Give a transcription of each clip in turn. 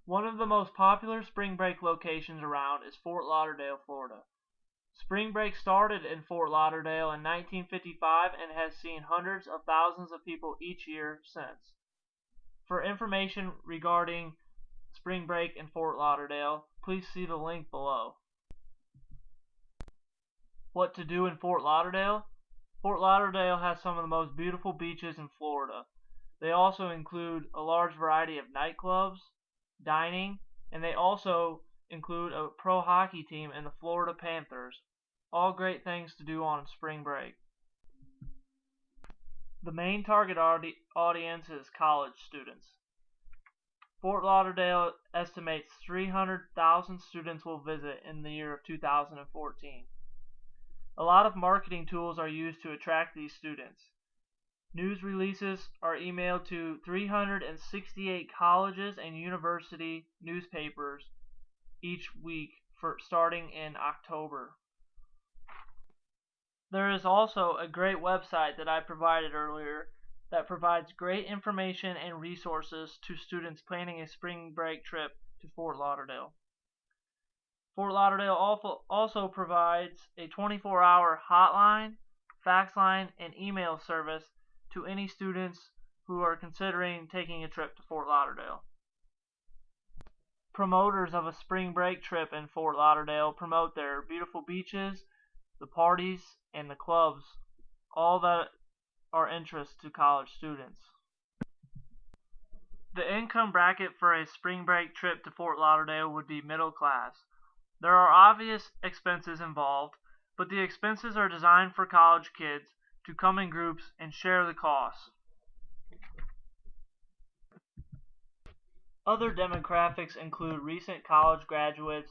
One of the most popular spring break locations around is Fort Lauderdale, Florida. Spring break started in Fort Lauderdale in 1955 and has seen hundreds of thousands of people each year since. For information regarding spring break in Fort Lauderdale, please see the link below. What to do in Fort Lauderdale? Fort Lauderdale has some of the most beautiful beaches in Florida. They also include a large variety of nightclubs, dining, and they also include a pro hockey team in the Florida Panthers. All great things to do on spring break. The main target audience is college students. Fort Lauderdale estimates 300,000 students will visit in the year of 2014. A lot of marketing tools are used to attract these students. News releases are emailed to 368 colleges and university newspapers each week starting in October. There is also a great website that I provided earlier that provides great information and resources to students planning a spring break trip to Fort Lauderdale. Fort Lauderdale also provides a 24-hour hotline, fax line, and email service to any students who are considering taking a trip to Fort Lauderdale. Promoters of a spring break trip in Fort Lauderdale promote their beautiful beaches, the parties, and the clubs, all that are interest to college students. The income bracket for a spring break trip to Fort Lauderdale would be middle class. There are obvious expenses involved, but the expenses are designed for college kids to come in groups and share the costs. Other demographics include recent college graduates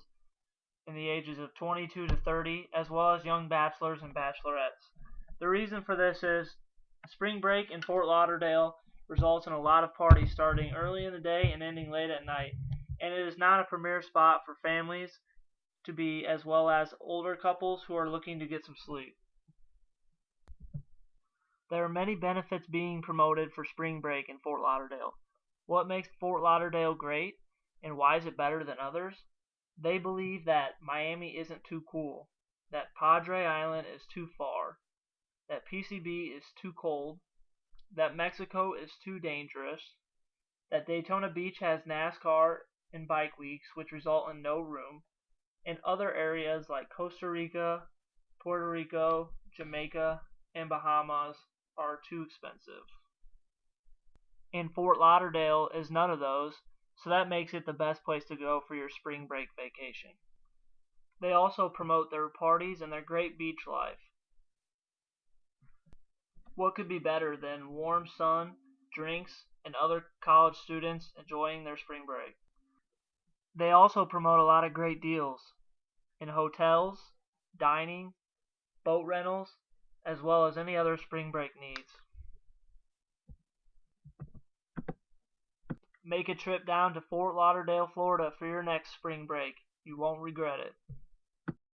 in the ages of 22 to 30, as well as young bachelors and bachelorettes. The reason for this is spring break in Fort Lauderdale results in a lot of parties starting early in the day and ending late at night, and it is not a premier spot for families to be, as well as older couples who are looking to get some sleep. There are many benefits being promoted for spring break in Fort Lauderdale. What makes Fort Lauderdale great, and why is it better than others? They believe that Miami isn't too cool, that Padre Island is too far, that PCB is too cold, that Mexico is too dangerous, that Daytona Beach has NASCAR and bike weeks which result in no room, and other areas like Costa Rica, Puerto Rico, Jamaica, and Bahamas are too expensive. And Fort Lauderdale is none of those, so that makes it the best place to go for your spring break vacation. They also promote their parties and their great beach life. What could be better than warm sun, drinks, and other college students enjoying their spring break? They also promote a lot of great deals in hotels, dining, boat rentals, as well as any other spring break needs. Make a trip down to Fort Lauderdale, Florida for your next spring break. You won't regret it.